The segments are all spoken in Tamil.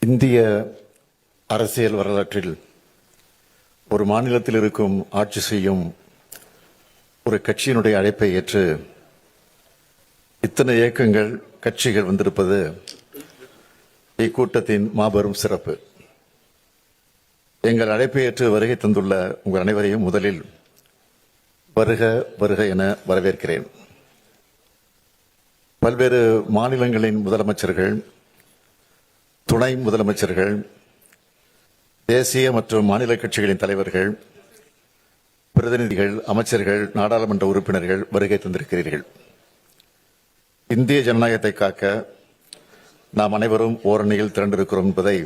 இந்திய அரசியல் வரலாற்றில் ஒரு மாநிலத்தில் இருக்கும் ஆட்சி செய்யும் ஒரு கட்சியினுடைய அழைப்பை ஏற்று இத்தனை இயக்கங்கள் கட்சிகள் வந்திருப்பது இக்கூட்டத்தின் மாபெரும் சிறப்பு. எங்கள் அழைப்பை ஏற்று வருகை தந்துள்ள உங்கள் அனைவரையும் முதலில் வருக வருக என வரவேற்கிறேன். பல்வேறு மாநிலங்களின் முதலமைச்சர்கள், துணை முதலமைச்சர்கள், தேசிய மற்றும் மாநில கட்சிகளின் தலைவர்கள், பிரதிநிதிகள், அமைச்சர்கள், நாடாளுமன்ற உறுப்பினர்கள் வருகை தந்திருக்கிறீர்கள். இந்திய ஜனநாயகத்தை காக்க நாம் அனைவரும் ஓரணியில் திரண்டிருக்கிறோம் என்பதை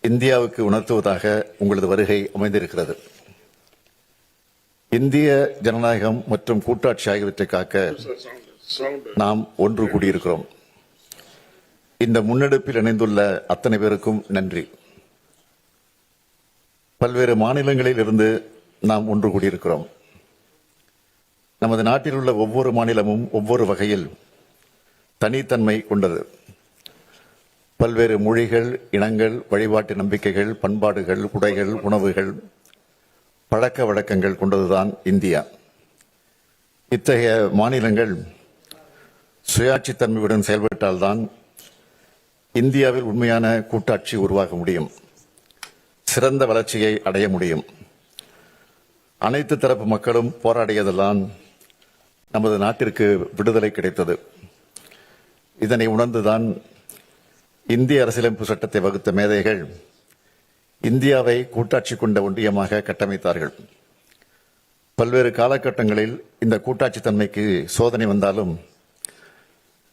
இந்தியாவுக்கு உணர்த்துவதாக உங்களது வருகை அமைந்திருக்கிறது. இந்திய ஜனநாயகம் மற்றும் கூட்டாட்சி ஆகியவற்றை காக்க நாம் ஒன்று கூடியிருக்கிறோம். இந்த முன்னெடுப்பில் இணைந்துள்ள அத்தனை பேருக்கும் நன்றி. பல்வேறு மாநிலங்களில் இருந்து நாம் ஒன்று கூடியிருக்கிறோம். நமது நாட்டில் உள்ள ஒவ்வொரு மாநிலமும் ஒவ்வொரு வகையில் தனித்தன்மை கொண்டது. பல்வேறு மொழிகள், இனங்கள், வழிபாட்டு நம்பிக்கைகள், பண்பாடுகள், உடைகள், உணவுகள், பழக்க வழக்கங்கள் கொண்டதுதான் இந்தியா. இத்தகைய மாநிலங்கள் சுயாட்சித்தன்மையுடன் செயல்பட்டால்தான் இந்தியாவில் உண்மையான கூட்டாட்சி உருவாக முடியும், சிறந்த வளர்ச்சியை அடைய முடியும். அனைத்து தரப்பு மக்களும் போராடியதெல்லாம் நமது நாட்டிற்கு விடுதலை கிடைத்தது. இதனை உணர்ந்துதான் இந்திய அரசியலமைப்பு சட்டத்தை வகுத்த மேதைகள் இந்தியாவை கூட்டாட்சி கொண்ட ஒன்றியமாக கட்டமைத்தார்கள். பல்வேறு காலகட்டங்களில் இந்த கூட்டாட்சி தன்மைக்கு சோதனை வந்தாலும்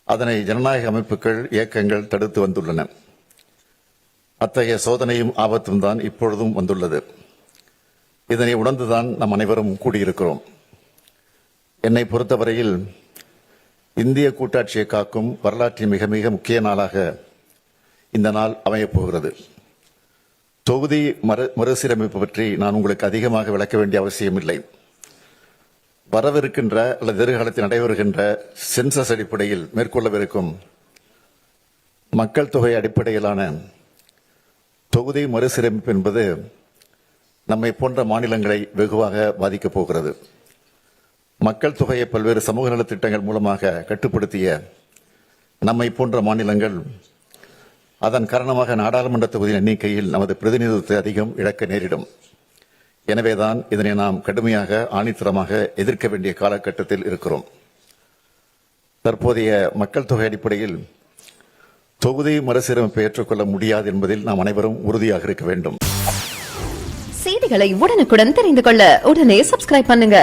அதனை ஜனநாயக அமைப்புகள், இயக்கங்கள் தடுத்து வந்துள்ளன. அத்தகைய சோதனையும் ஆபத்தும் தான் இப்பொழுதும் வந்துள்ளது. இதனை உணர்ந்துதான் நாம் அனைவரும் கூடியிருக்கிறோம். என்னை பொறுத்தவரையில் இந்திய கூட்டாட்சியை காக்கும் வரலாற்றின் மிக மிக முக்கிய நாளாக இந்த நாள் அமையப் போகிறது. தொகுதி மறுசீரமைப்பு பற்றி நான் உங்களுக்கு அதிகமாக விளக்க வேண்டிய அவசியமில்லை. வரவிருக்கின்ற அல்லது எதிர்காலத்தில் நடைபெறுகின்ற சென்சஸ் அடிப்படையில் மேற்கொள்ளவிருக்கும் மக்கள் தொகை அடிப்படையிலான தொகுதி மறுசீரமைப்பு என்பது நம்மை போன்ற மாநிலங்களை வெகுவாக பாதிக்கப் போகிறது. மக்கள் தொகையை பல்வேறு சமூக நலத்திட்டங்கள் மூலமாக கட்டுப்படுத்திய நம்மை போன்ற மாநிலங்கள் அதன் காரணமாக நாடாளுமன்ற தொகுதியின் எண்ணிக்கையில் நமது பிரதிநிதித்துவத்தை அதிகம் இழக்க நேரிடும். எனவேதான் இதனை நாம் கடுமையாக ஆணித்தரமாக எதிர்க்க வேண்டிய காலகட்டத்தில் இருக்கிறோம். தற்போதைய மக்கள் தொகை அடிப்படையில் தொகுதி மறுசீரமைப்பை ஏற்றுக்கொள்ள முடியாது என்பதில் நாம் அனைவரும் உறுதியாக இருக்க வேண்டும். செய்திகளை உடனுக்குடன் தெரிந்து கொள்ள உடனே சப்ஸ்கிரைப் பண்ணுங்க.